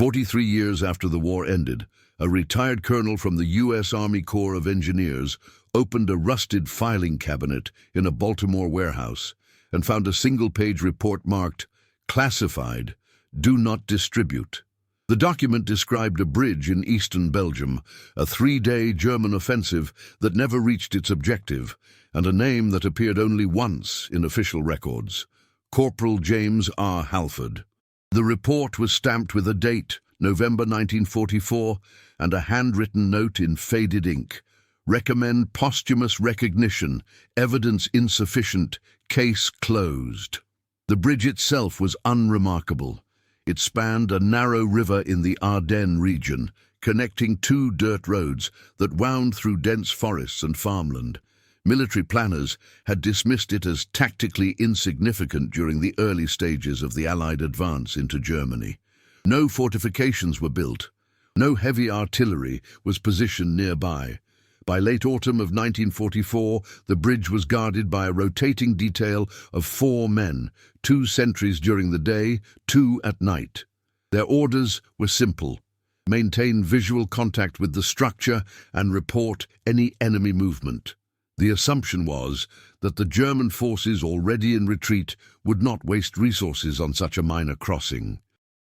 43 years after the war ended, a retired colonel from the U.S. Army Corps of Engineers opened a rusted filing cabinet in a Baltimore warehouse and found a single-page report marked, "Classified, do not distribute." The document described a bridge in eastern Belgium, a 3-day German offensive that never reached its objective, and a name that appeared only once in official records: Corporal James R. Halford. The report was stamped with a date, November 1944, and a handwritten note in faded ink: "Recommend posthumous recognition, evidence insufficient, case closed." The bridge itself was unremarkable. It spanned a narrow river in the Ardennes region, connecting 2 dirt roads that wound through dense forests and farmland. Military planners had dismissed it as tactically insignificant during the early stages of the Allied advance into Germany. No fortifications were built. No heavy artillery was positioned nearby. By late autumn of 1944, the bridge was guarded by a rotating detail of 4 men, 2 sentries during the day, 2 at night. Their orders were simple: maintain visual contact with the structure and report any enemy movement. The assumption was that the German forces already in retreat would not waste resources on such a minor crossing.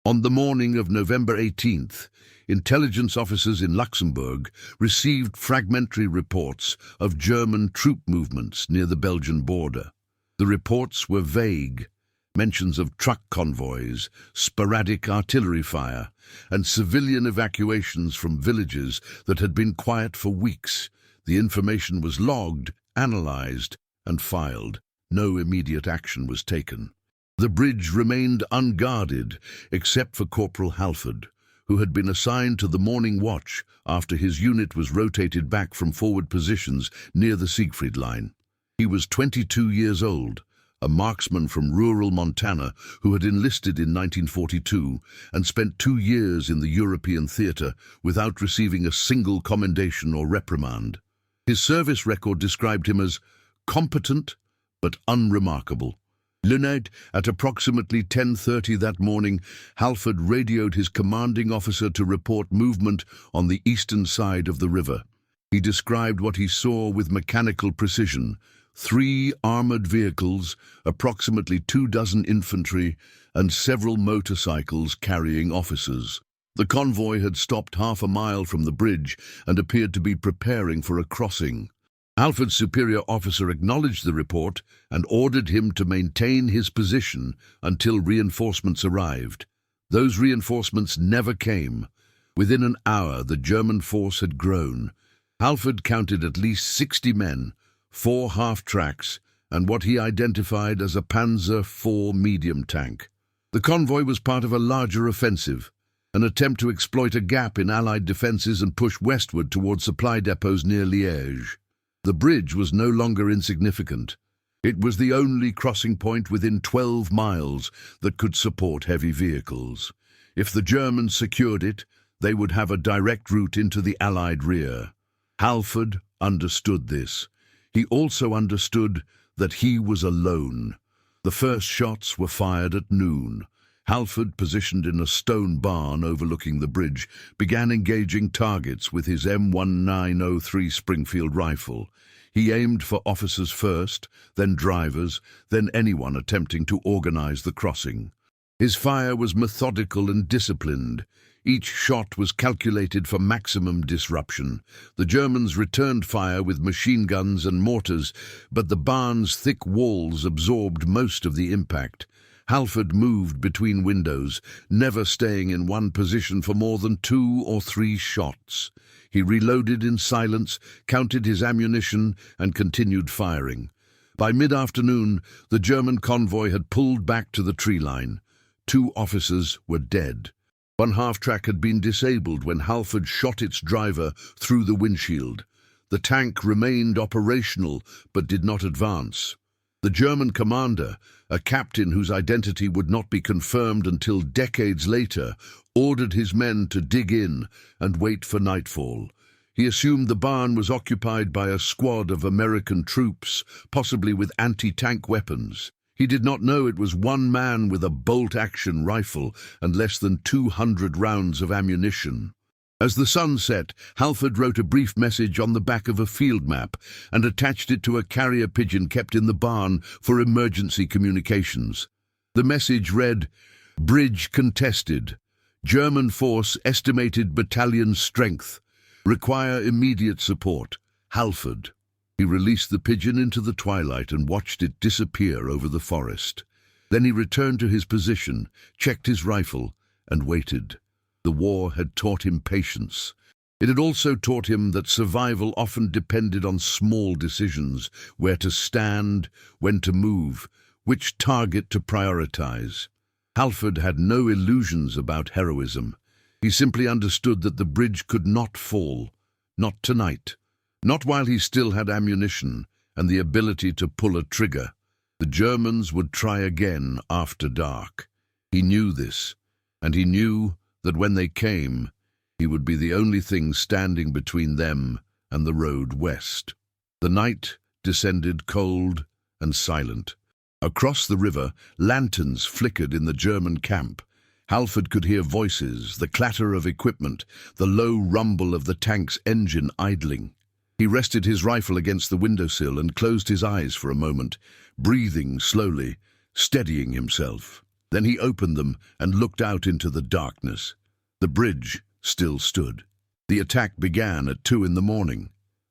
On the morning of November 18th, intelligence officers in Luxembourg received fragmentary reports of German troop movements near the Belgian border. The reports were vague: mentions of truck convoys, sporadic artillery fire, and civilian evacuations from villages that had been quiet for weeks. The information was logged, analyzed, and filed. No immediate action was taken. The bridge remained unguarded except for Corporal Halford, who had been assigned to the morning watch after his unit was rotated back from forward positions near the Siegfried Line. He was 22 years old, a marksman from rural Montana who had enlisted in 1942 and spent 2 years in the European theater without receiving a single commendation or reprimand. His service record described him as competent but unremarkable. At approximately 10:30 that morning, Halford radioed his commanding officer to report movement on the eastern side of the river. He described what he saw with mechanical precision: 3 armored vehicles, approximately 24 infantry, and several motorcycles carrying officers. The convoy had stopped half a mile from the bridge and appeared to be preparing for a crossing. Halford's superior officer acknowledged the report and ordered him to maintain his position until reinforcements arrived. Those reinforcements never came. Within an hour, the German force had grown. Halford counted at least 60 men, 4 half-tracks, and what he identified as a Panzer IV medium tank. The convoy was part of a larger offensive, an attempt to exploit a gap in Allied defenses and push westward toward supply depots near Liège. The bridge was no longer insignificant. It was the only crossing point within 12 miles that could support heavy vehicles. If the Germans secured it, they would have a direct route into the Allied rear. Halford understood this. He also understood that he was alone. The first shots were fired at noon. Halford, positioned in a stone barn overlooking the bridge, began engaging targets with his M1903 Springfield rifle. He aimed for officers first, then drivers, then anyone attempting to organize the crossing. His fire was methodical and disciplined. Each shot was calculated for maximum disruption. The Germans returned fire with machine guns and mortars, but the barn's thick walls absorbed most of the impact. Halford moved between windows, never staying in one position for more than 2 or 3 shots. He reloaded in silence, counted his ammunition, and continued firing. By mid-afternoon, the German convoy had pulled back to the tree line. 2 officers were dead. One half-track had been disabled when Halford shot its driver through the windshield. The tank remained operational but did not advance. The German commander, a captain whose identity would not be confirmed until decades later, ordered his men to dig in and wait for nightfall. He assumed the barn was occupied by a squad of American troops, possibly with anti-tank weapons. He did not know it was one man with a bolt-action rifle and less than 200 rounds of ammunition. As the sun set, Halford wrote a brief message on the back of a field map and attached it to a carrier pigeon kept in the barn for emergency communications. The message read, "Bridge contested. German force estimated battalion strength. Require immediate support. Halford." He released the pigeon into the twilight and watched it disappear over the forest. Then he returned to his position, checked his rifle, and waited. The war had taught him patience. It had also taught him that survival often depended on small decisions: where to stand, when to move, which target to prioritize. Halford had no illusions about heroism. He simply understood that the bridge could not fall. Not tonight. Not while he still had ammunition and the ability to pull a trigger. The Germans would try again after dark. He knew this, and he knew that when they came, he would be the only thing standing between them and the road west. The night descended cold and silent. Across the river, lanterns flickered in the German camp. Halford could hear voices, the clatter of equipment, the low rumble of the tank's engine idling. He rested his rifle against the windowsill and closed his eyes for a moment, breathing slowly, steadying himself. Then he opened them and looked out into the darkness. The bridge still stood. The attack began at 2 in the morning.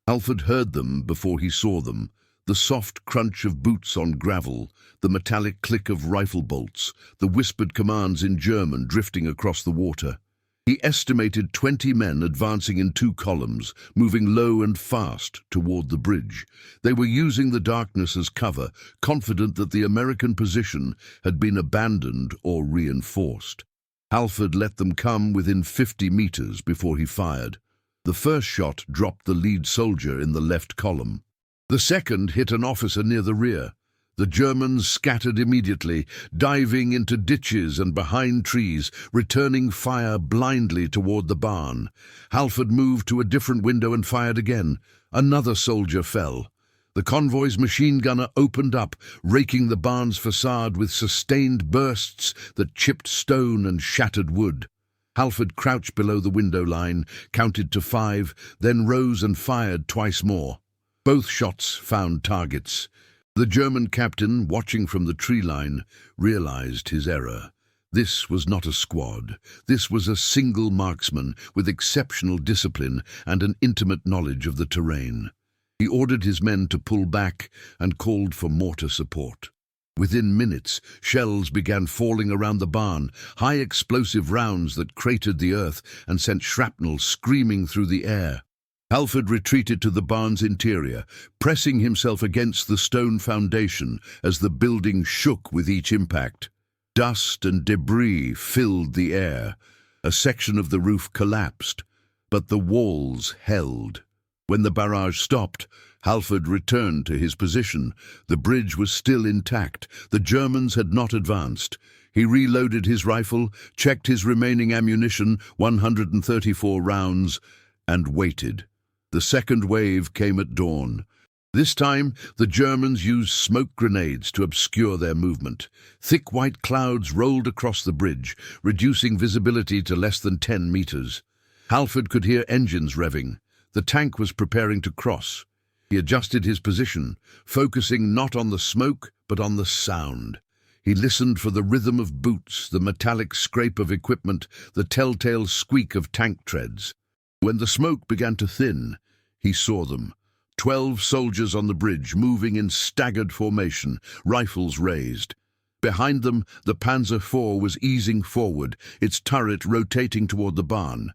Halford heard them before he saw them, the soft crunch of boots on gravel, the metallic click of rifle bolts, the whispered commands in German drifting across the water. He estimated 20 men advancing in 2 columns, moving low and fast toward the bridge. They were using the darkness as cover, confident that the American position had been abandoned or reinforced. Halford let them come within 50 meters before he fired. The first shot dropped the lead soldier in the left column. The second hit an officer near the rear. The Germans scattered immediately, diving into ditches and behind trees, returning fire blindly toward the barn. Halford moved to a different window and fired again. Another soldier fell. The convoy's machine gunner opened up, raking the barn's facade with sustained bursts that chipped stone and shattered wood. Halford crouched below the window line, counted to 5, then rose and fired twice more. Both shots found targets. The German captain, watching from the tree line, realized his error. This was not a squad. This was a single marksman with exceptional discipline and an intimate knowledge of the terrain. He ordered his men to pull back and called for mortar support. Within minutes, shells began falling around the barn, high explosive rounds that cratered the earth and sent shrapnel screaming through the air. Halford retreated to the barn's interior, pressing himself against the stone foundation as the building shook with each impact. Dust and debris filled the air. A section of the roof collapsed, but the walls held. When the barrage stopped, Halford returned to his position. The bridge was still intact. The Germans had not advanced. He reloaded his rifle, checked his remaining ammunition, 134 rounds, and waited. The second wave came at dawn. This time, the Germans used smoke grenades to obscure their movement. Thick white clouds rolled across the bridge, reducing visibility to less than 10 meters. Halford could hear engines revving. The tank was preparing to cross. He adjusted his position, focusing not on the smoke, but on the sound. He listened for the rhythm of boots, the metallic scrape of equipment, the telltale squeak of tank treads. When the smoke began to thin, he saw them. 12 soldiers on the bridge, moving in staggered formation, rifles raised. Behind them, the Panzer IV was easing forward, its turret rotating toward the barn.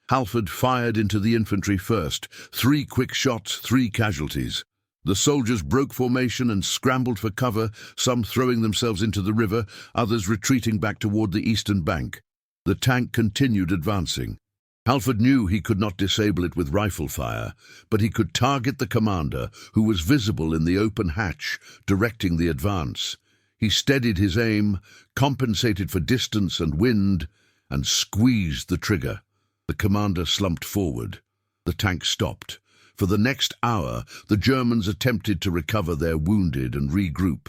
Halford fired into the infantry first. 3 quick shots, 3 casualties. The soldiers broke formation and scrambled for cover, some throwing themselves into the river, others retreating back toward the eastern bank. The tank continued advancing. Halford knew he could not disable it with rifle fire, but he could target the commander, who was visible in the open hatch, directing the advance. He steadied his aim, compensated for distance and wind, and squeezed the trigger. The commander slumped forward. The tank stopped. For the next hour, the Germans attempted to recover their wounded and regroup.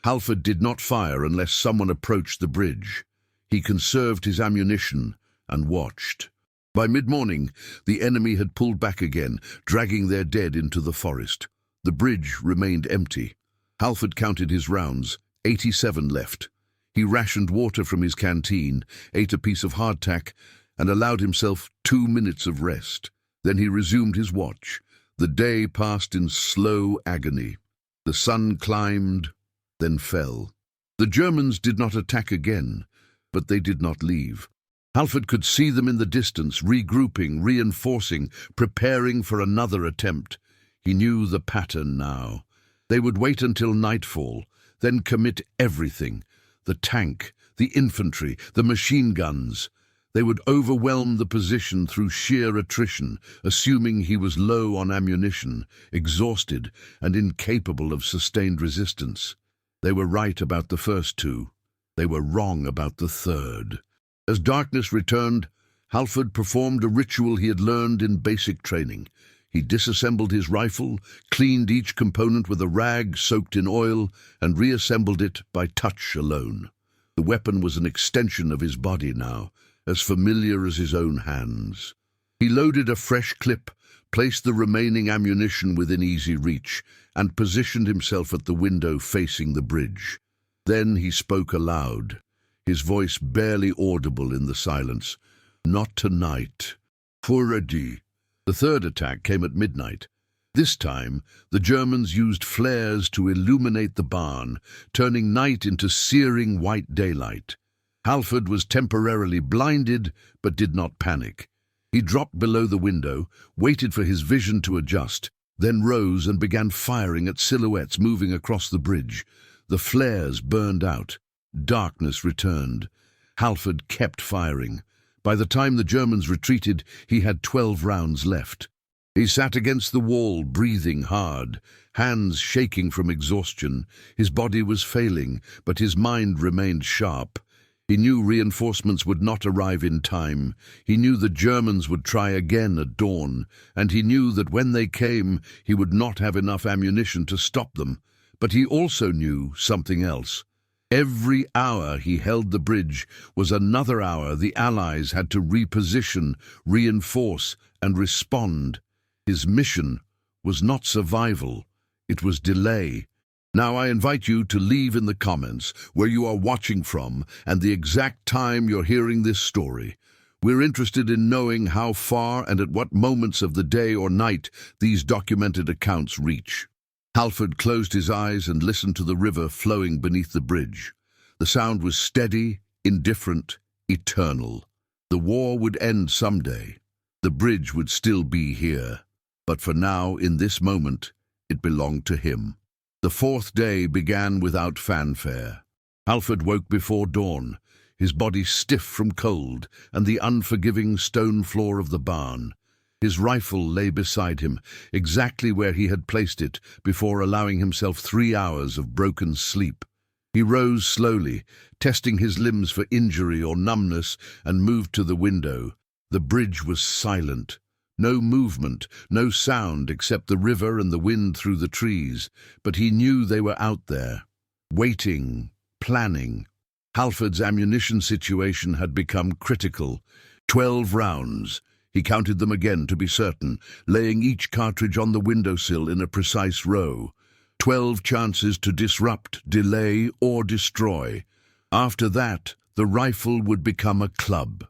Halford did not fire unless someone approached the bridge. He conserved his ammunition and watched. By mid-morning, the enemy had pulled back again, dragging their dead into the forest. The bridge remained empty. Halford counted his rounds, 87 left. He rationed water from his canteen, ate a piece of hardtack, and allowed himself 2 minutes of rest. Then he resumed his watch. The day passed in slow agony. The sun climbed, then fell. The Germans did not attack again, but they did not leave. Halford could see them in the distance, regrouping, reinforcing, preparing for another attempt. He knew the pattern now. They would wait until nightfall, then commit everything. The tank, the infantry, the machine guns. They would overwhelm the position through sheer attrition, assuming he was low on ammunition, exhausted, and incapable of sustained resistance. They were right about the first two. They were wrong about the third. As darkness returned, Halford performed a ritual he had learned in basic training. He disassembled his rifle, cleaned each component with a rag soaked in oil, and reassembled it by touch alone. The weapon was an extension of his body now, as familiar as his own hands. He loaded a fresh clip, placed the remaining ammunition within easy reach, and positioned himself at the window facing the bridge. Then he spoke aloud, his voice barely audible in the silence. "Not tonight. Ready." The third attack came at midnight. This time, the Germans used flares to illuminate the barn, turning night into searing white daylight. Halford was temporarily blinded, but did not panic. He dropped below the window, waited for his vision to adjust, then rose and began firing at silhouettes moving across the bridge. The flares burned out. Darkness returned. Halford kept firing. By the time the Germans retreated, he had 12 rounds left. He sat against the wall, breathing hard, hands shaking from exhaustion. His body was failing, but his mind remained sharp. He knew reinforcements would not arrive in time. He knew the Germans would try again at dawn, and he knew that when they came, he would not have enough ammunition to stop them. But he also knew something else. Every hour he held the bridge was another hour the Allies had to reposition, reinforce, and respond. His mission was not survival, it was delay. Now I invite you to leave in the comments where you are watching from and the exact time you're hearing this story. We're interested in knowing how far and at what moments of the day or night these documented accounts reach. Halford closed his eyes and listened to the river flowing beneath the bridge. The sound was steady, indifferent, eternal. The war would end someday. The bridge would still be here. But for now, in this moment, it belonged to him. The fourth day began without fanfare. Halford woke before dawn, his body stiff from cold and the unforgiving stone floor of the barn. His rifle lay beside him, exactly where he had placed it before allowing himself 3 hours of broken sleep. He rose slowly, testing his limbs for injury or numbness, and moved to the window. The bridge was silent. No movement, no sound except the river and the wind through the trees, but he knew they were out there, waiting, planning. Halford's ammunition situation had become critical. 12 rounds. He counted them again to be certain, laying each cartridge on the windowsill in a precise row. 12 chances to disrupt, delay, or destroy. After that, the rifle would become a club.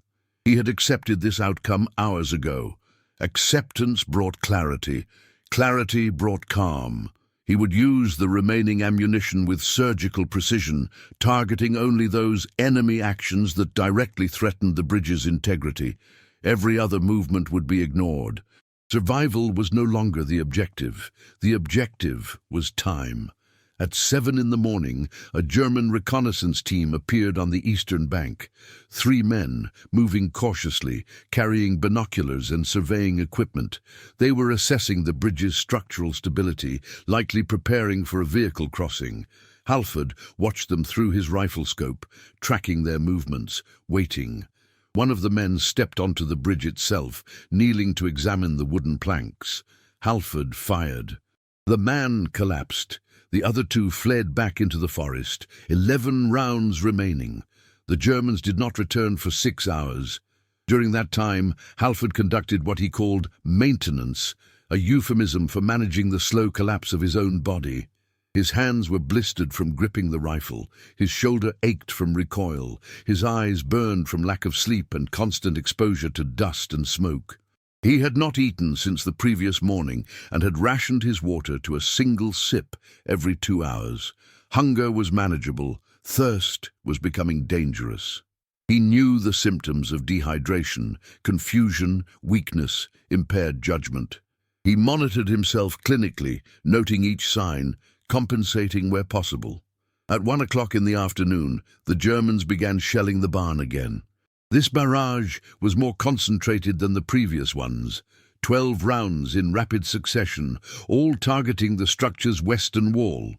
He had accepted this outcome hours ago. Acceptance brought clarity. Clarity brought calm. He would use the remaining ammunition with surgical precision, targeting only those enemy actions that directly threatened the bridge's integrity. Every other movement would be ignored. Survival was no longer the objective. The objective was time. At 7 in the morning, a German reconnaissance team appeared on the eastern bank. 3 men, moving cautiously, carrying binoculars and surveying equipment. They were assessing the bridge's structural stability, likely preparing for a vehicle crossing. Halford watched them through his rifle scope, tracking their movements, waiting. One of the men stepped onto the bridge itself, kneeling to examine the wooden planks. Halford fired. The man collapsed. The other two fled back into the forest, 11 rounds remaining. The Germans did not return for 6 hours. During that time, Halford conducted what he called maintenance, a euphemism for managing the slow collapse of his own body. His hands were blistered from gripping the rifle, his shoulder ached from recoil, his eyes burned from lack of sleep and constant exposure to dust and smoke. He had not eaten since the previous morning and had rationed his water to a single sip every 2 hours. Hunger was manageable, thirst was becoming dangerous. He knew the symptoms of dehydration, confusion, weakness, impaired judgment. He monitored himself clinically, noting each sign, compensating where possible. At 1 o'clock in the afternoon, the Germans began shelling the barn again. This barrage was more concentrated than the previous ones. 12 rounds in rapid succession, all targeting the structure's western wall.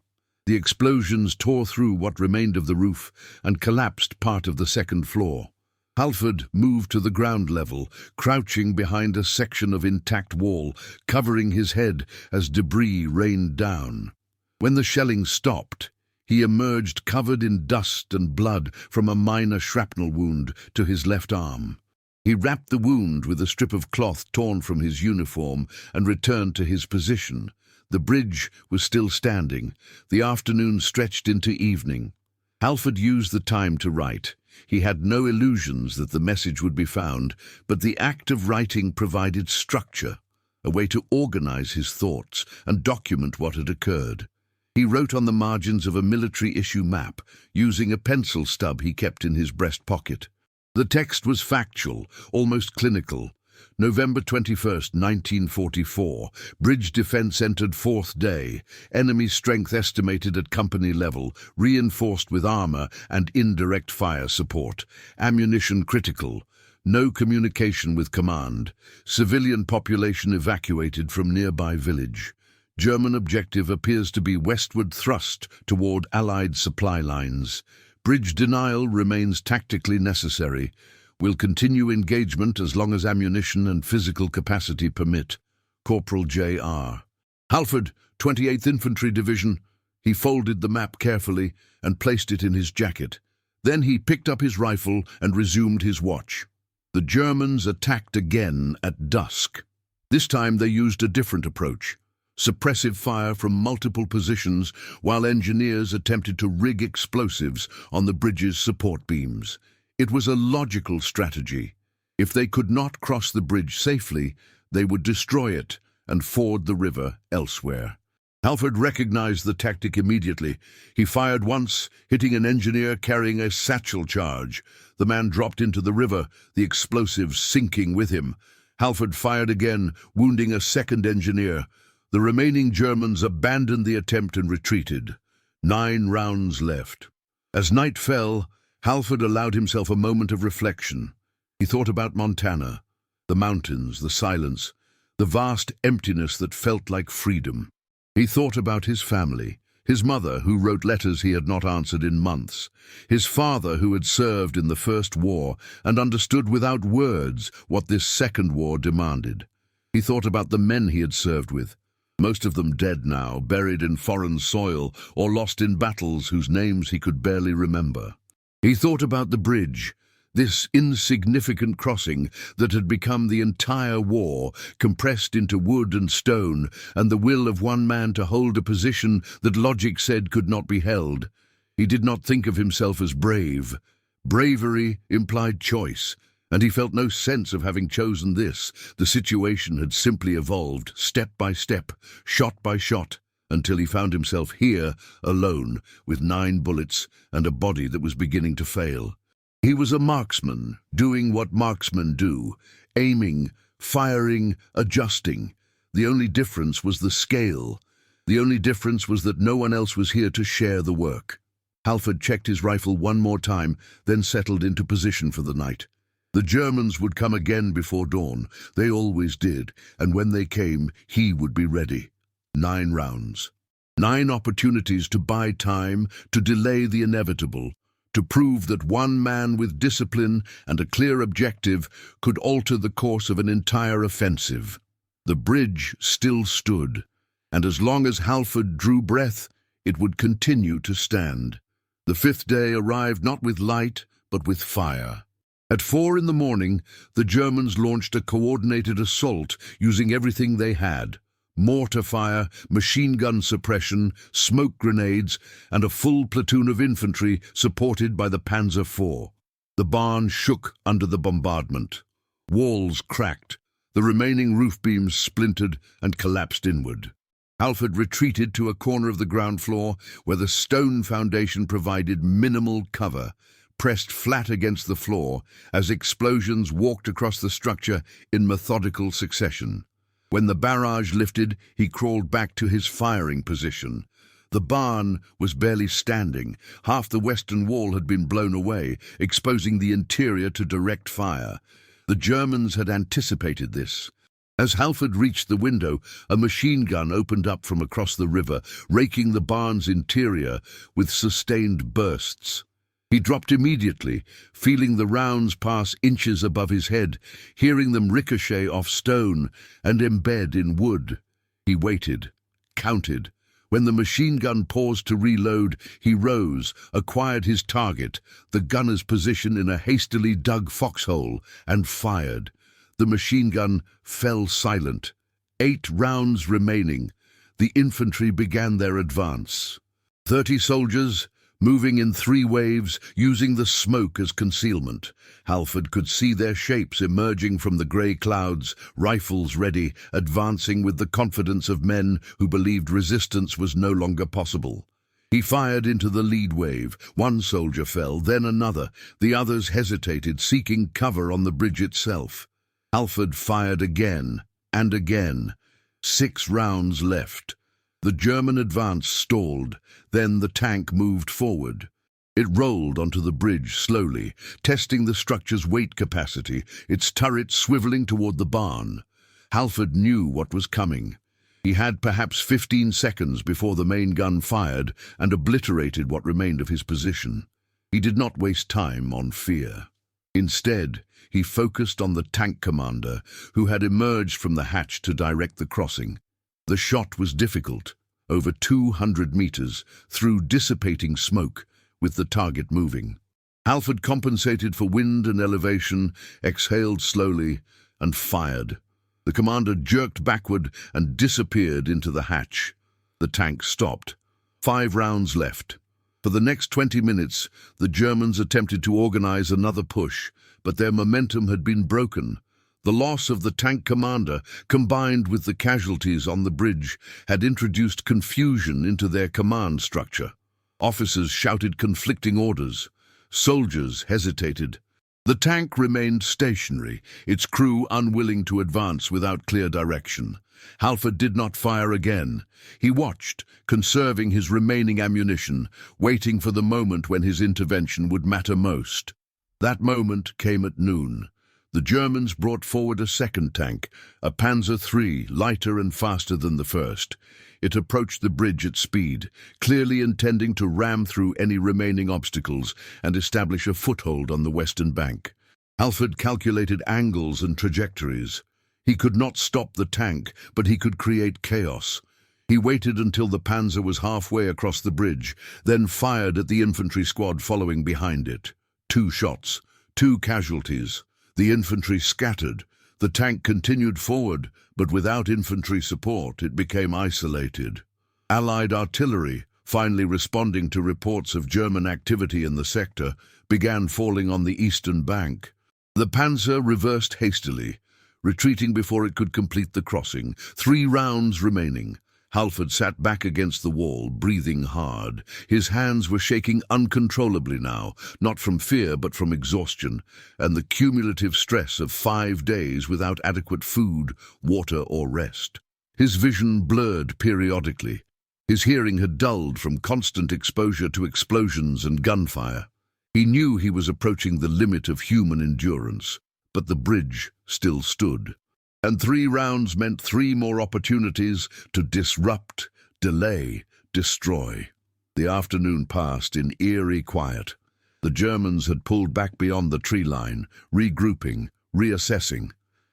The explosions tore through what remained of the roof and collapsed part of the second floor. Halford moved to the ground level, crouching behind a section of intact wall, covering his head as debris rained down. When the shelling stopped, he emerged covered in dust and blood from a minor shrapnel wound to his left arm. He wrapped the wound with a strip of cloth torn from his uniform and returned to his position. The bridge was still standing. The afternoon stretched into evening. Halford used the time to write. He had no illusions that the message would be found, but the act of writing provided structure, a way to organize his thoughts and document what had occurred. He wrote on the margins of a military-issue map, using a pencil stub he kept in his breast pocket. The text was factual, almost clinical. November 21st, 1944. Bridge defense entered 4th day. Enemy strength estimated at company level, reinforced with armor and indirect fire support. Ammunition critical. No communication with command. Civilian population evacuated from nearby village. German objective appears to be westward thrust toward Allied supply lines. Bridge denial remains tactically necessary. Will continue engagement as long as ammunition and physical capacity permit. Corporal J.R. Halford, 28th Infantry Division. He folded the map carefully and placed it in his jacket. Then he picked up his rifle and resumed his watch. The Germans attacked again at dusk. This time they used a different approach. Suppressive fire from multiple positions while engineers attempted to rig explosives on the bridge's support beams. It was a logical strategy. If they could not cross the bridge safely, they would destroy it and ford the river elsewhere. Halford recognized the tactic immediately. He fired once, hitting an engineer carrying a satchel charge. The man dropped into the river, the explosive sinking with him. Halford fired again, wounding a second engineer. The remaining Germans abandoned the attempt and retreated. 9 rounds left. As night fell, Halford allowed himself a moment of reflection. He thought about Montana, the mountains, the silence, the vast emptiness that felt like freedom. He thought about his family, his mother who wrote letters he had not answered in months, his father who had served in the First War and understood without words what this Second War demanded. He thought about the men he had served with, most of them dead now, buried in foreign soil or lost in battles whose names he could barely remember. He thought about the bridge, this insignificant crossing that had become the entire war, compressed into wood and stone, and the will of one man to hold a position that logic said could not be held. He did not think of himself as brave. Bravery implied choice, and he felt no sense of having chosen this. The situation had simply evolved, step by step, shot by shot, until he found himself here, alone, with 9 bullets and a body that was beginning to fail. He was a marksman, doing what marksmen do, aiming, firing, adjusting. The only difference was the scale. The only difference was that no one else was here to share the work. Halford checked his rifle one more time, then settled into position for the night. The Germans would come again before dawn. They always did, and when they came, he would be ready. 9 rounds. 9 opportunities to buy time, to delay the inevitable, to prove that one man with discipline and a clear objective could alter the course of an entire offensive. The bridge still stood, and as long as Halford drew breath, it would continue to stand. The fifth day arrived not with light, but with fire. At 4 in the morning, the Germans launched a coordinated assault using everything they had: mortar fire, machine gun suppression, smoke grenades, and a full platoon of infantry supported by the Panzer IV. The barn shook under the bombardment. Walls cracked. The remaining roof beams splintered and collapsed inward. Halford retreated to a corner of the ground floor where the stone foundation provided minimal cover, pressed flat against the floor as explosions walked across the structure in methodical succession. When the barrage lifted, he crawled back to his firing position. The barn was barely standing. Half the western wall had been blown away, exposing the interior to direct fire. The Germans had anticipated this. As Halford reached the window, a machine gun opened up from across the river, raking the barn's interior with sustained bursts. He dropped immediately, feeling the rounds pass inches above his head, hearing them ricochet off stone and embed in wood. He waited, counted. When the machine gun paused to reload, he rose, acquired his target, the gunner's position in a hastily dug foxhole, and fired. The machine gun fell silent. 8 rounds remaining. The infantry began their advance. 30 soldiers, moving in 3 waves, using the smoke as concealment. Halford could see their shapes emerging from the grey clouds, rifles ready, advancing with the confidence of men who believed resistance was no longer possible. He fired into the lead wave. 1 soldier fell, then another. The others hesitated, seeking cover on the bridge itself. Halford fired again and again. 6 rounds left. The German advance stalled. Then the tank moved forward. It rolled onto the bridge slowly, testing the structure's weight capacity, its turret swiveling toward the barn. Halford knew what was coming. He had perhaps 15 seconds before the main gun fired and obliterated what remained of his position. He did not waste time on fear. Instead, he focused on the tank commander, who had emerged from the hatch to direct the crossing. The shot was difficult, over 200 meters, through dissipating smoke, with the target moving. Halford compensated for wind and elevation, exhaled slowly, and fired. The commander jerked backward and disappeared into the hatch. The tank stopped. 5 rounds left. For the next 20 minutes, the Germans attempted to organize another push, but their momentum had been broken. The loss of the tank commander, combined with the casualties on the bridge, had introduced confusion into their command structure. Officers shouted conflicting orders. Soldiers hesitated. The tank remained stationary, its crew unwilling to advance without clear direction. Halford did not fire again. He watched, conserving his remaining ammunition, waiting for the moment when his intervention would matter most. That moment came at noon. The Germans brought forward a second tank, a Panzer III, lighter and faster than the first. It approached the bridge at speed, clearly intending to ram through any remaining obstacles and establish a foothold on the western bank. Halford calculated angles and trajectories. He could not stop the tank, but he could create chaos. He waited until the Panzer was halfway across the bridge, then fired at the infantry squad following behind it. 2 shots, 2 casualties. The infantry scattered. The tank continued forward, but without infantry support, it became isolated. Allied artillery, finally responding to reports of German activity in the sector, began falling on the eastern bank. The Panzer reversed hastily, retreating before it could complete the crossing. 3 rounds remaining. Halford sat back against the wall, breathing hard. His hands were shaking uncontrollably now, not from fear but from exhaustion, and the cumulative stress of 5 days without adequate food, water, or rest. His vision blurred periodically. His hearing had dulled from constant exposure to explosions and gunfire. He knew he was approaching the limit of human endurance, but the bridge still stood. And 3 rounds meant 3 more opportunities to disrupt, delay, destroy. The afternoon passed in eerie quiet. The Germans had pulled back beyond the tree line, regrouping, reassessing.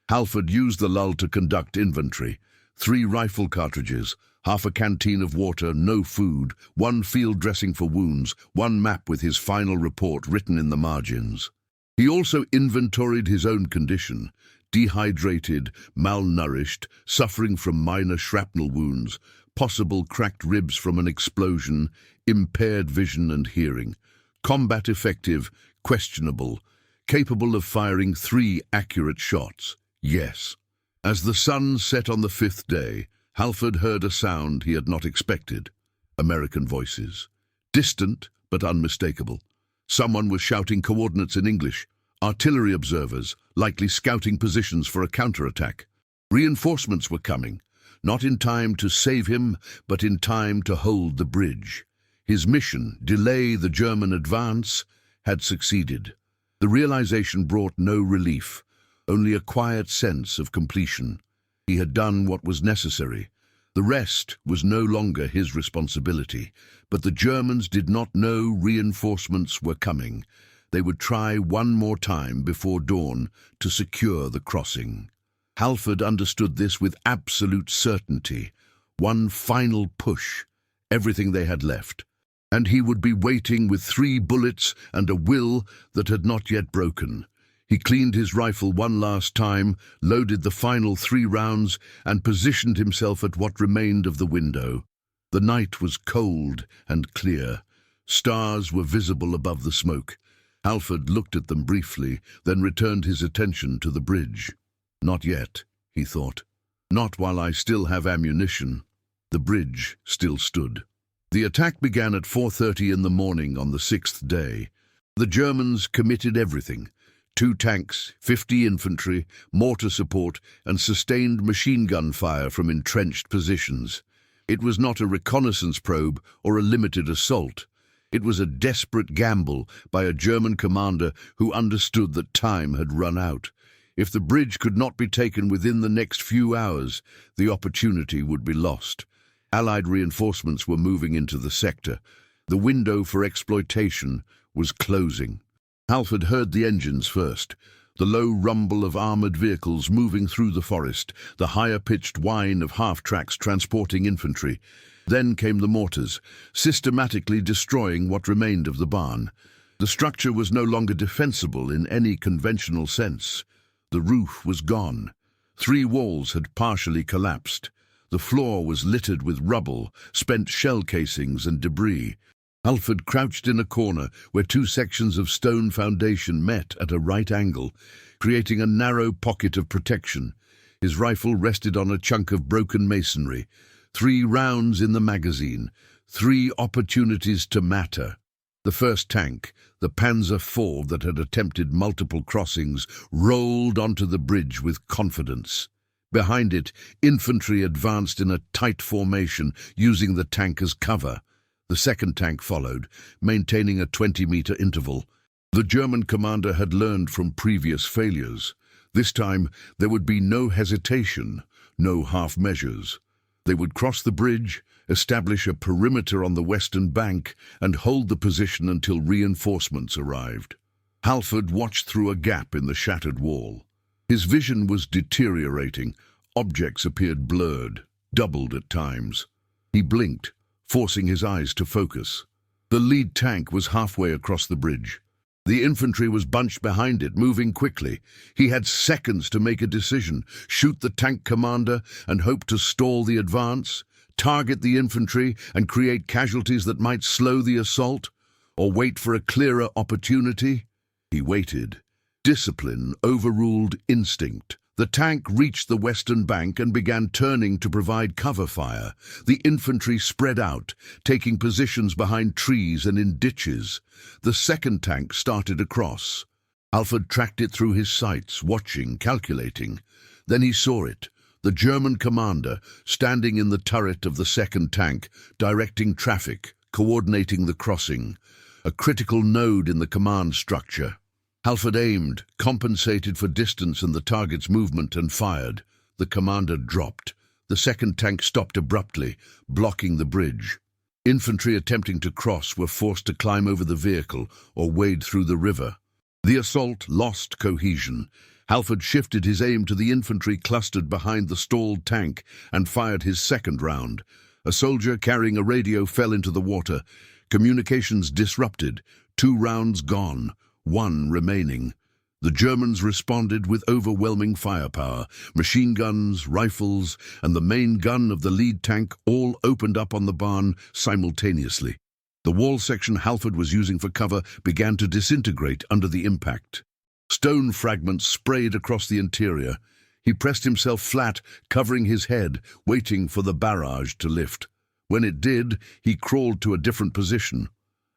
Halford used the lull to conduct inventory. 3 rifle cartridges, half a canteen of water, no food, 1 field dressing for wounds, 1 map with his final report written in the margins. He also inventoried his own condition: dehydrated, malnourished, suffering from minor shrapnel wounds, possible cracked ribs from an explosion, impaired vision and hearing, combat effective, questionable, capable of firing 3 accurate shots. Yes. As the sun set on the 5th day, Halford heard a sound he had not expected. American voices. Distant, but unmistakable. Someone was shouting coordinates in English. Artillery observers, likely scouting positions for a counterattack. Reinforcements were coming, not in time to save him, but in time to hold the bridge. His mission, delay the German advance, had succeeded. The realization brought no relief, only a quiet sense of completion. He had done what was necessary. The rest was no longer his responsibility, but the Germans did not know reinforcements were coming. They would try one more time before dawn to secure the crossing. Halford understood this with absolute certainty. One final push, everything they had left, and he would be waiting with 3 bullets and a will that had not yet broken. He cleaned his rifle one last time, loaded the final 3 rounds, and positioned himself at what remained of the window. The night was cold and clear. Stars were visible above the smoke. Halford looked at them briefly, then returned his attention to the bridge. Not yet, he thought. Not while I still have ammunition. The bridge still stood. The attack began at 4:30 in the morning on the 6th day. The Germans committed everything: 2 tanks, 50 infantry, mortar support, and sustained machine gun fire from entrenched positions. It was not a reconnaissance probe or a limited assault. It was a desperate gamble by a German commander who understood that time had run out. If the bridge could not be taken within the next few hours, the opportunity would be lost. Allied reinforcements were moving into the sector. The window for exploitation was closing. Halford heard the engines first, the low rumble of armored vehicles moving through the forest, the higher-pitched whine of half-tracks transporting infantry. Then came the mortars, systematically destroying what remained of the barn. The structure was no longer defensible in any conventional sense. The roof was gone. 3 walls had partially collapsed. The floor was littered with rubble, spent shell casings and debris. Halford crouched in a corner where 2 sections of stone foundation met at a right angle, creating a narrow pocket of protection. His rifle rested on a chunk of broken masonry. 3 rounds in the magazine, 3 opportunities to matter. The first tank, the Panzer IV that had attempted multiple crossings, rolled onto the bridge with confidence. Behind it, infantry advanced in a tight formation, using the tank as cover. The second tank followed, maintaining a 20-meter interval. The German commander had learned from previous failures. This time, there would be no hesitation, no half measures. They would cross the bridge, establish a perimeter on the western bank, and hold the position until reinforcements arrived. Halford watched through a gap in the shattered wall. His vision was deteriorating. Objects appeared blurred, doubled at times. He blinked, forcing his eyes to focus. The lead tank was halfway across the bridge. The infantry was bunched behind it, moving quickly. He had seconds to make a decision: shoot the tank commander and hope to stall the advance, target the infantry and create casualties that might slow the assault, or wait for a clearer opportunity. He waited. Discipline overruled instinct. The tank reached the western bank and began turning to provide cover fire. The infantry spread out, taking positions behind trees and in ditches. The second tank started across. Halford tracked it through his sights, watching, calculating. Then he saw it, the German commander, standing in the turret of the second tank, directing traffic, coordinating the crossing, a critical node in the command structure. Halford aimed, compensated for distance and the target's movement, and fired. The commander dropped. The second tank stopped abruptly, blocking the bridge. Infantry attempting to cross were forced to climb over the vehicle or wade through the river. The assault lost cohesion. Halford shifted his aim to the infantry clustered behind the stalled tank and fired his second round. A soldier carrying a radio fell into the water. Communications disrupted. 2 rounds gone, 1 remaining. The Germans responded with overwhelming firepower. Machine guns, rifles, and the main gun of the lead tank all opened up on the barn simultaneously. The wall section Halford was using for cover began to disintegrate under the impact. Stone fragments sprayed across the interior. He pressed himself flat, covering his head, waiting for the barrage to lift. When it did, he crawled to a different position.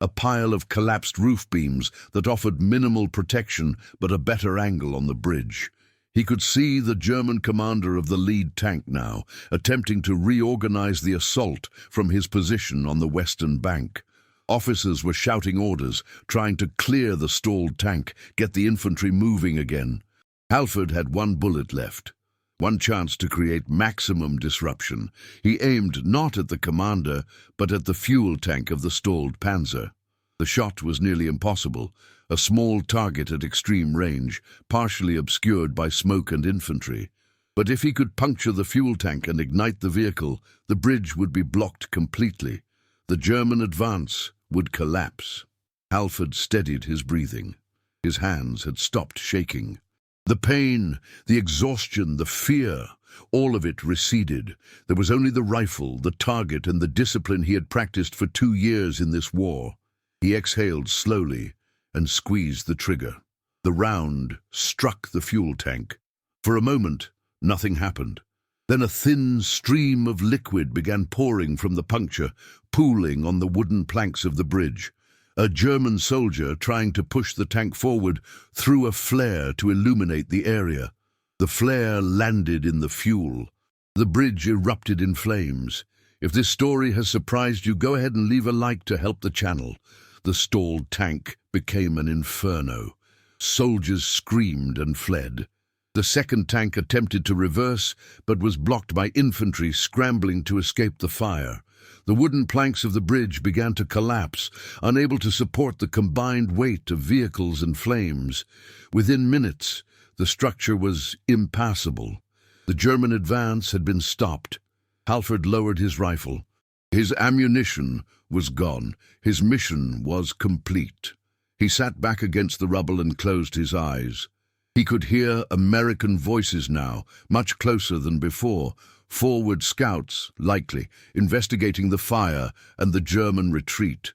A pile of collapsed roof beams that offered minimal protection but a better angle on the bridge. He could see the German commander of the lead tank now, attempting to reorganize the assault from his position on the western bank. Officers were shouting orders, trying to clear the stalled tank, get the infantry moving again. Halford had 1 bullet left, 1 chance to create maximum disruption. He aimed not at the commander, but at the fuel tank of the stalled panzer. The shot was nearly impossible, a small target at extreme range, partially obscured by smoke and infantry. But if he could puncture the fuel tank and ignite the vehicle, the bridge would be blocked completely. The German advance would collapse. Halford steadied his breathing. His hands had stopped shaking. The pain, the exhaustion, the fear, all of it receded. There was only the rifle, the target, and the discipline he had practiced for 2 years in this war. He exhaled slowly and squeezed the trigger. The round struck the fuel tank. For a moment, nothing happened. Then a thin stream of liquid began pouring from the puncture, pooling on the wooden planks of the bridge. A German soldier, trying to push the tank forward, threw a flare to illuminate the area. The flare landed in the fuel. The bridge erupted in flames. If this story has surprised you, go ahead and leave a like to help the channel. The stalled tank became an inferno. Soldiers screamed and fled. The second tank attempted to reverse, but was blocked by infantry scrambling to escape the fire. The wooden planks of the bridge began to collapse, unable to support the combined weight of vehicles and flames. Within minutes, the structure was impassable. The German advance had been stopped. Halford lowered his rifle. His ammunition was gone. His mission was complete. He sat back against the rubble and closed his eyes. He could hear American voices now, much closer than before. Forward scouts, likely, investigating the fire and the German retreat.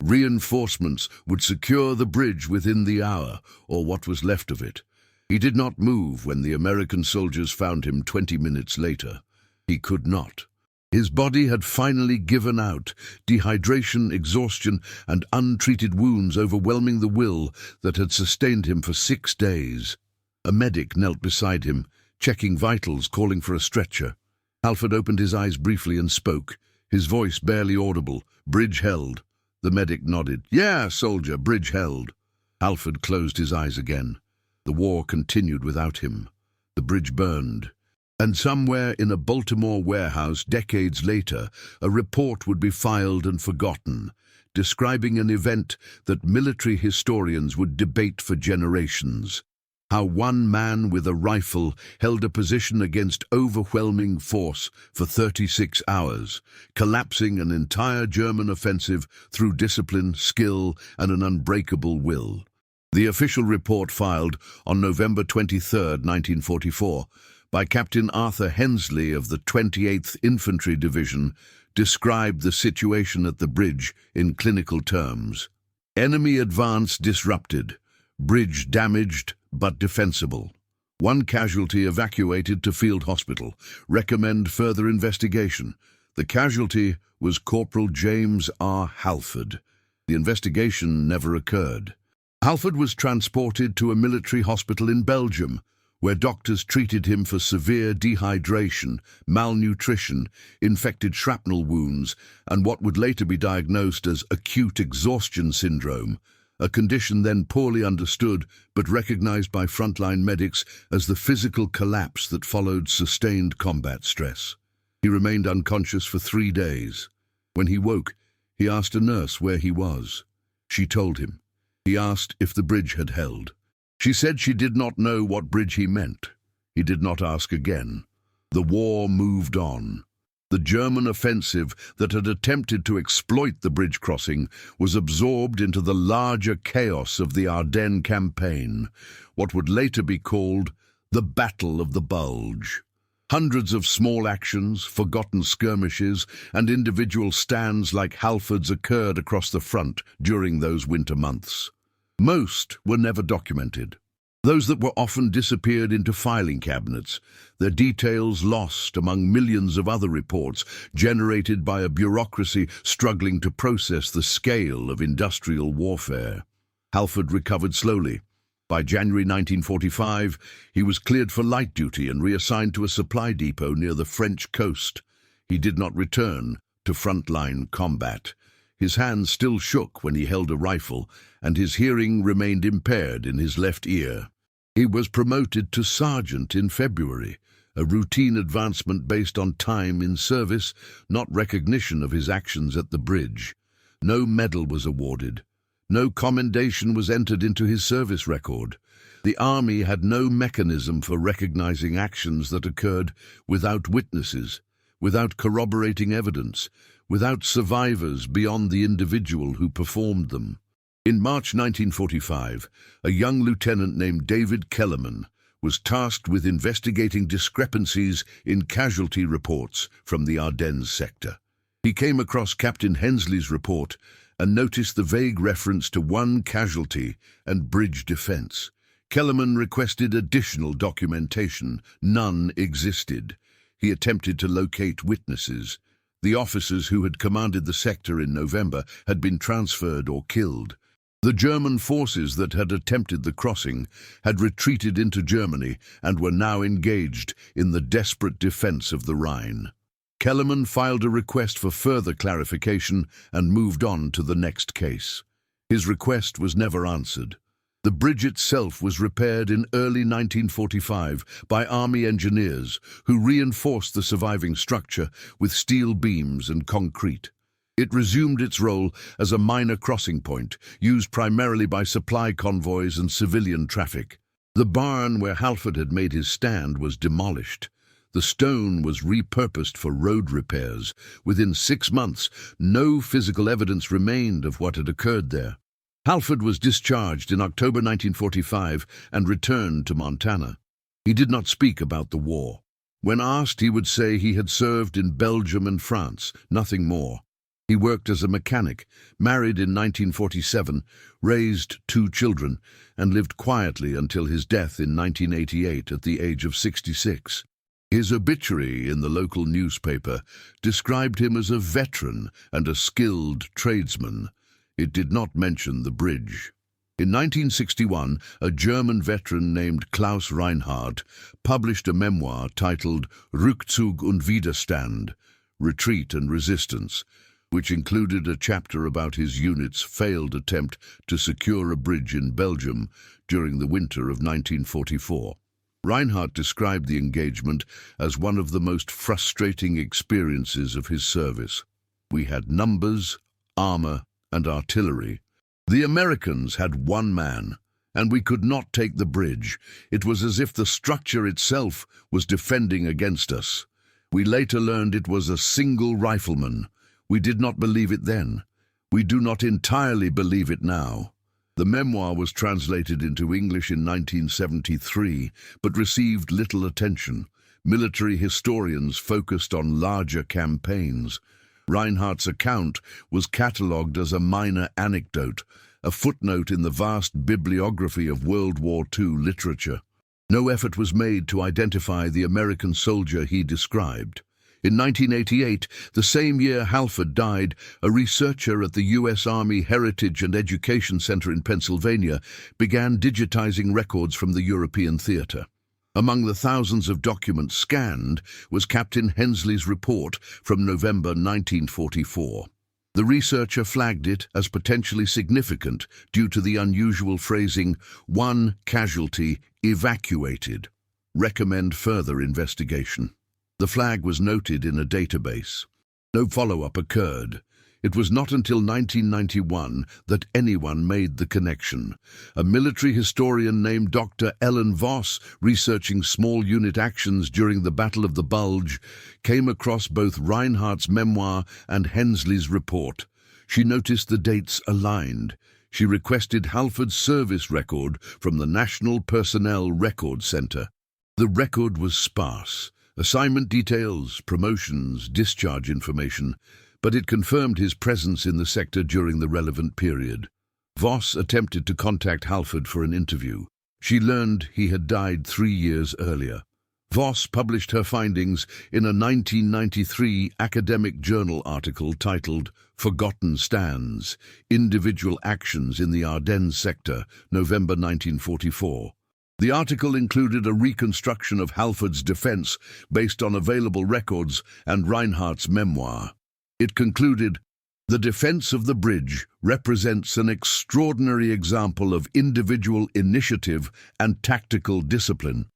Reinforcements would secure the bridge within the hour, or what was left of it. He did not move when the American soldiers found him 20 minutes later. He could not. His body had finally given out, dehydration, exhaustion, and untreated wounds overwhelming the will that had sustained him for 6 days. A medic knelt beside him, checking vitals, calling for a stretcher. Halford opened his eyes briefly and spoke, his voice barely audible. "Bridge held." The medic nodded. "Yeah, soldier, bridge held." Halford closed his eyes again. The war continued without him. The bridge burned. And somewhere in a Baltimore warehouse decades later, a report would be filed and forgotten, describing an event that military historians would debate for generations. How one man with a rifle held a position against overwhelming force for 36 hours, collapsing an entire German offensive through discipline, skill, and an unbreakable will. The official report filed on November 23, 1944, by Captain Arthur Hensley of the 28th Infantry Division, described the situation at the bridge in clinical terms. Enemy advance disrupted, bridge damaged but defensible. 1 casualty evacuated to field hospital. Recommend further investigation. The casualty was Corporal James R. Halford. The investigation never occurred. Halford was transported to a military hospital in Belgium, where doctors treated him for severe dehydration, malnutrition, infected shrapnel wounds, and what would later be diagnosed as acute exhaustion syndrome, a condition then poorly understood but recognized by frontline medics as the physical collapse that followed sustained combat stress. He remained unconscious for 3 days. When he woke, he asked a nurse where he was. She told him. He asked if the bridge had held. She said she did not know what bridge he meant. He did not ask again. The war moved on. The German offensive that had attempted to exploit the bridge crossing was absorbed into the larger chaos of the Ardennes campaign, what would later be called the Battle of the Bulge. Hundreds of small actions, forgotten skirmishes, and individual stands like Halford's occurred across the front during those winter months. Most were never documented. Those that were often disappeared into filing cabinets, their details lost among millions of other reports generated by a bureaucracy struggling to process the scale of industrial warfare. Halford recovered slowly. By January 1945, he was cleared for light duty and reassigned to a supply depot near the French coast. He did not return to frontline combat. His hands still shook when he held a rifle, and his hearing remained impaired in his left ear. He was promoted to sergeant in February, a routine advancement based on time in service, not recognition of his actions at the bridge. No medal was awarded. No commendation was entered into his service record. The army had no mechanism for recognizing actions that occurred without witnesses, without corroborating evidence, without survivors beyond the individual who performed them. In March 1945, a young lieutenant named David Kellerman was tasked with investigating discrepancies in casualty reports from the Ardennes sector. He came across Captain Hensley's report and noticed the vague reference to one casualty and bridge defense. Kellerman requested additional documentation. None existed. He attempted to locate witnesses. The officers who had commanded the sector in November had been transferred or killed. The German forces that had attempted the crossing had retreated into Germany and were now engaged in the desperate defense of the Rhine. Kellerman filed a request for further clarification and moved on to the next case. His request was never answered. The bridge itself was repaired in early 1945 by Army engineers who reinforced the surviving structure with steel beams and concrete. It resumed its role as a minor crossing point, used primarily by supply convoys and civilian traffic. The barn where Halford had made his stand was demolished. The stone was repurposed for road repairs. Within 6 months, no physical evidence remained of what had occurred there. Halford was discharged in October 1945 and returned to Montana. He did not speak about the war. When asked, he would say he had served in Belgium and France, nothing more. He worked as a mechanic, married in 1947, raised 2 children, and lived quietly until his death in 1988 at the age of 66. His obituary in the local newspaper described him as a veteran and a skilled tradesman. It did not mention the bridge. In 1961, a German veteran named Klaus Reinhardt published a memoir titled Rückzug und Widerstand, Retreat and Resistance, which included a chapter about his unit's failed attempt to secure a bridge in Belgium during the winter of 1944. Reinhardt described the engagement as one of the most frustrating experiences of his service. We had numbers, armor, and artillery. The Americans had 1 man, and we could not take the bridge. It was as if the structure itself was defending against us. We later learned it was a single rifleman. We did not believe it then. We do not entirely believe it now. The memoir was translated into English in 1973, but received little attention. Military historians focused on larger campaigns. Reinhardt's account was catalogued as a minor anecdote, a footnote in the vast bibliography of World War II literature. No effort was made to identify the American soldier he described. In 1988, the same year Halford died, a researcher at the U.S. Army Heritage and Education Center in Pennsylvania began digitizing records from the European theater. Among the thousands of documents scanned was Captain Hensley's report from November 1944. The researcher flagged it as potentially significant due to the unusual phrasing, "1 casualty evacuated. Recommend further investigation." The flag was noted in a database. No follow-up occurred. It was not until 1991 that anyone made the connection. A military historian named Dr. Ellen Voss, researching small unit actions during the Battle of the Bulge, came across both Reinhardt's memoir and Hensley's report. She noticed the dates aligned. She requested Halford's service record from the National Personnel Record Center. The record was sparse. Assignment details, promotions, discharge information, but it confirmed his presence in the sector during the relevant period. Voss attempted to contact Halford for an interview. She learned he had died 3 years earlier. Voss published her findings in a 1993 academic journal article titled Forgotten Stands: Individual Actions in the Ardennes Sector, November 1944. The article included a reconstruction of Halford's defense based on available records and Reinhardt's memoir. It concluded, "The defense of the bridge represents an extraordinary example of individual initiative and tactical discipline.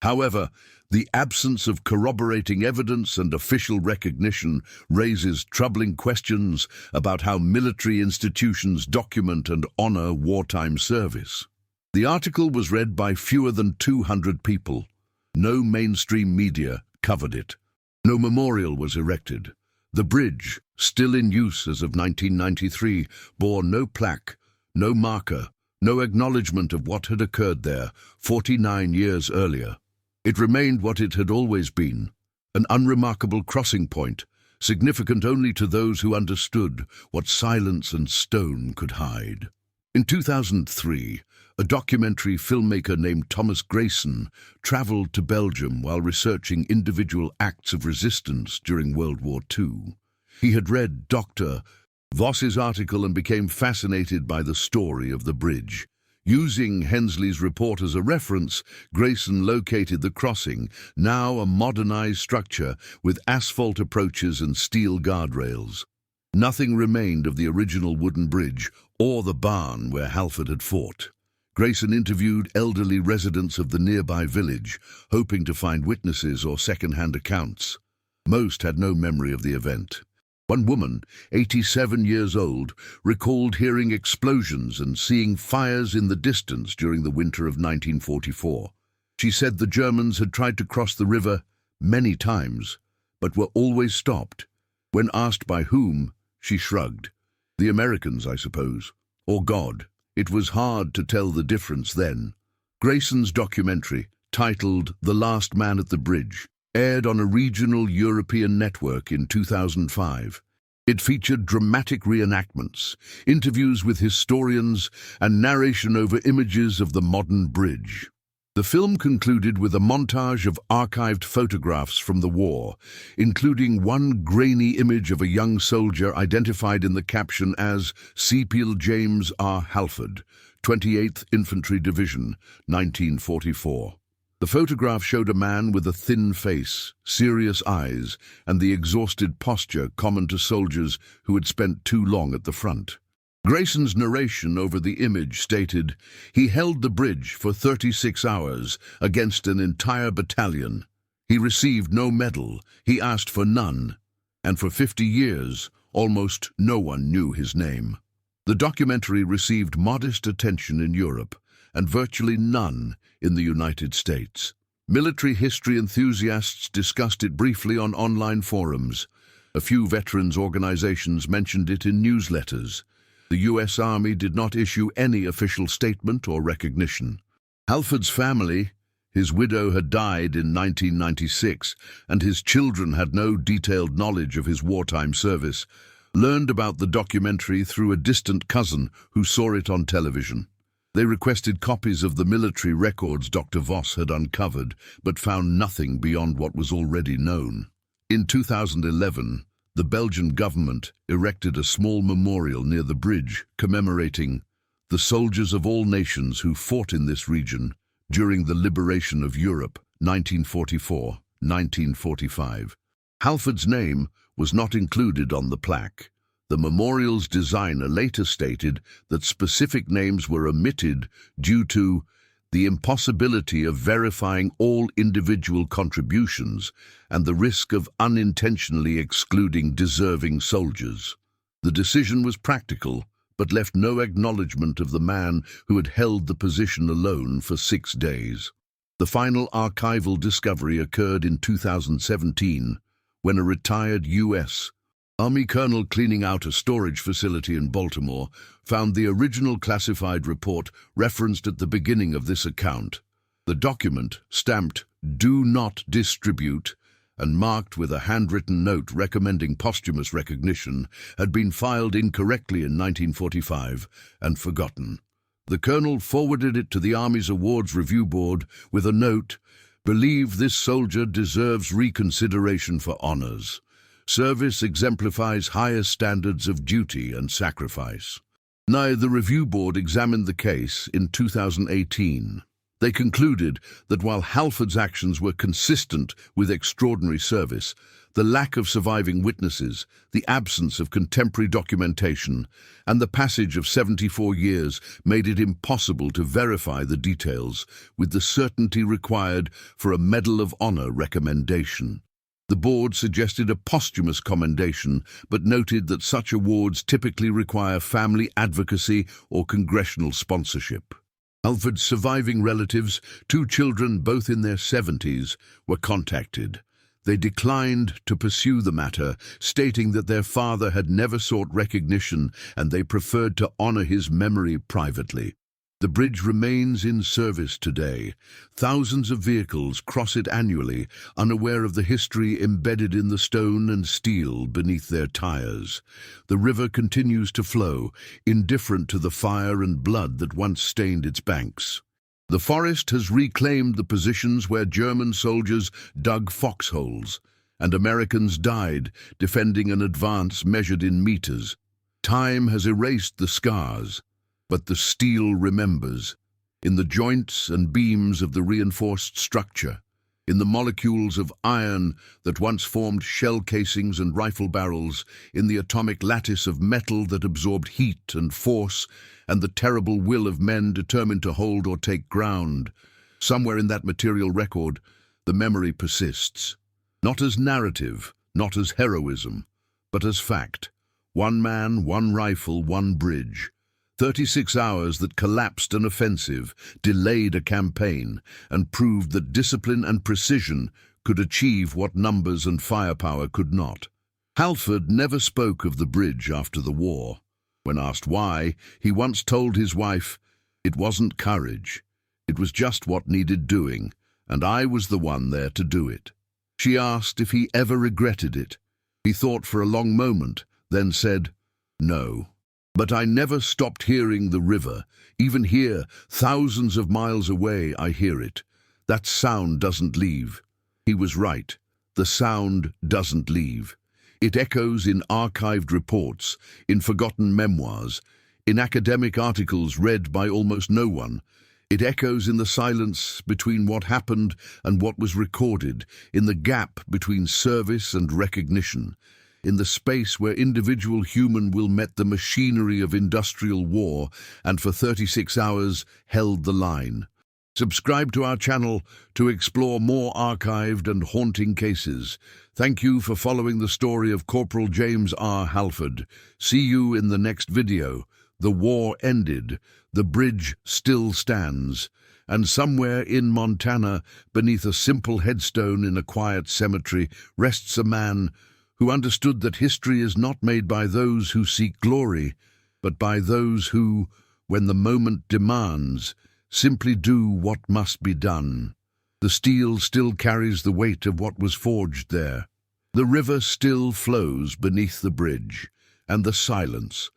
However, the absence of corroborating evidence and official recognition raises troubling questions about how military institutions document and honor wartime service." The article was read by fewer than 200 people. No mainstream media covered it. No memorial was erected. The bridge, still in use as of 1993, bore no plaque, no marker, no acknowledgement of what had occurred there 49 years earlier. It remained what it had always been, an unremarkable crossing point, significant only to those who understood what silence and stone could hide. In 2003, a documentary filmmaker named Thomas Grayson traveled to Belgium while researching individual acts of resistance during World War II. He had read Dr. Voss's article and became fascinated by the story of the bridge. Using Hensley's report as a reference, Grayson located the crossing, now a modernized structure with asphalt approaches and steel guardrails. Nothing remained of the original wooden bridge or the barn where Halford had fought. Grayson interviewed elderly residents of the nearby village, hoping to find witnesses or second-hand accounts. Most had no memory of the event. One woman, 87 years old, recalled hearing explosions and seeing fires in the distance during the winter of 1944. She said the Germans had tried to cross the river many times, but were always stopped. When asked by whom, she shrugged. The Americans, I suppose. Or God. It was hard to tell the difference then. Grayson's documentary, titled The Last Man at the Bridge, aired on a regional European network in 2005. It featured dramatic reenactments, interviews with historians, and narration over images of the modern bridge. The film concluded with a montage of archived photographs from the war, including one grainy image of a young soldier identified in the caption as Sepial James R. Halford, 28th Infantry Division, 1944. The photograph showed a man with a thin face, serious eyes, and the exhausted posture common to soldiers who had spent too long at the front. Grayson's narration over the image stated, "He held the bridge for 36 hours against an entire battalion. He received no medal, he asked for none, and for 50 years, almost no one knew his name." The documentary received modest attention in Europe and virtually none in the United States. Military history enthusiasts discussed it briefly on online forums. A few veterans organizations mentioned it in newsletters. The U.S. Army did not issue any official statement or recognition. Halford's family, his widow had died in 1996, and his children had no detailed knowledge of his wartime service, learned about the documentary through a distant cousin who saw it on television. They requested copies of the military records Dr. Voss had uncovered, but found nothing beyond what was already known. In 2011, the Belgian government erected a small memorial near the bridge commemorating the soldiers of all nations who fought in this region during the liberation of Europe, 1944-1945. Halford's name was not included on the plaque. The memorial's designer later stated that specific names were omitted due to the impossibility of verifying all individual contributions and the risk of unintentionally excluding deserving soldiers. The decision was practical, but left no acknowledgement of the man who had held the position alone for 6 days. The final archival discovery occurred in 2017, when a retired U.S. Army colonel cleaning out a storage facility in Baltimore found the original classified report referenced at the beginning of this account. The document, stamped "Do Not Distribute," and marked with a handwritten note recommending posthumous recognition, had been filed incorrectly in 1945 and forgotten. The colonel forwarded it to the Army's Awards Review Board with a note, "Believe this soldier deserves reconsideration for honors. Service exemplifies highest standards of duty and sacrifice." Now, the review board examined the case in 2018. They concluded that while Halford's actions were consistent with extraordinary service, the lack of surviving witnesses, the absence of contemporary documentation, and the passage of 74 years made it impossible to verify the details with the certainty required for a Medal of Honor recommendation. The board suggested a posthumous commendation, but noted that such awards typically require family advocacy or congressional sponsorship. Halford's surviving relatives, 2 children both in their 70s, were contacted. They declined to pursue the matter, stating that their father had never sought recognition and they preferred to honor his memory privately. The bridge remains in service today. Thousands of vehicles cross it annually, unaware of the history embedded in the stone and steel beneath their tires. The river continues to flow, indifferent to the fire and blood that once stained its banks. The forest has reclaimed the positions where German soldiers dug foxholes, and Americans died defending an advance measured in meters. Time has erased the scars, but the steel remembers, in the joints and beams of the reinforced structure, in the molecules of iron that once formed shell casings and rifle barrels, in the atomic lattice of metal that absorbed heat and force, and the terrible will of men determined to hold or take ground. Somewhere in that material record, the memory persists, not as narrative, not as heroism, but as fact. 1 man, 1 rifle, 1 bridge. 36 hours that collapsed an offensive, delayed a campaign, and proved that discipline and precision could achieve what numbers and firepower could not. Halford never spoke of the bridge after the war. When asked why, he once told his wife, "It wasn't courage. It was just what needed doing, and I was the one there to do it." She asked if he ever regretted it. He thought for a long moment, then said, "No. But I never stopped hearing the river. Even here, thousands of miles away, I hear it. That sound doesn't leave." He was right. The sound doesn't leave. It echoes in archived reports, in forgotten memoirs, in academic articles read by almost no one. It echoes in the silence between what happened and what was recorded, in the gap between service and recognition, in the space where individual human will met the machinery of industrial war and for 36 hours held the line. Subscribe to our channel to explore more archived and haunting cases. Thank you for following the story of Corporal James R. Halford. See you in the next video. The war ended. The bridge still stands. And somewhere in Montana, beneath a simple headstone in a quiet cemetery, rests a man who understood that history is not made by those who seek glory, but by those who, when the moment demands, simply do what must be done. The steel still carries the weight of what was forged there. The river still flows beneath the bridge, and the silence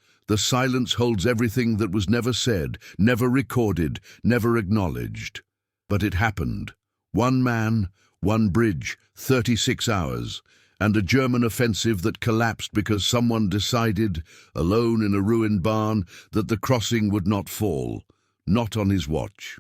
holds everything that was never said, never recorded, never acknowledged. But it happened. 1 man, 1 bridge, 36 hours, and a German offensive that collapsed because someone decided, alone in a ruined barn, that the crossing would not fall, not on his watch.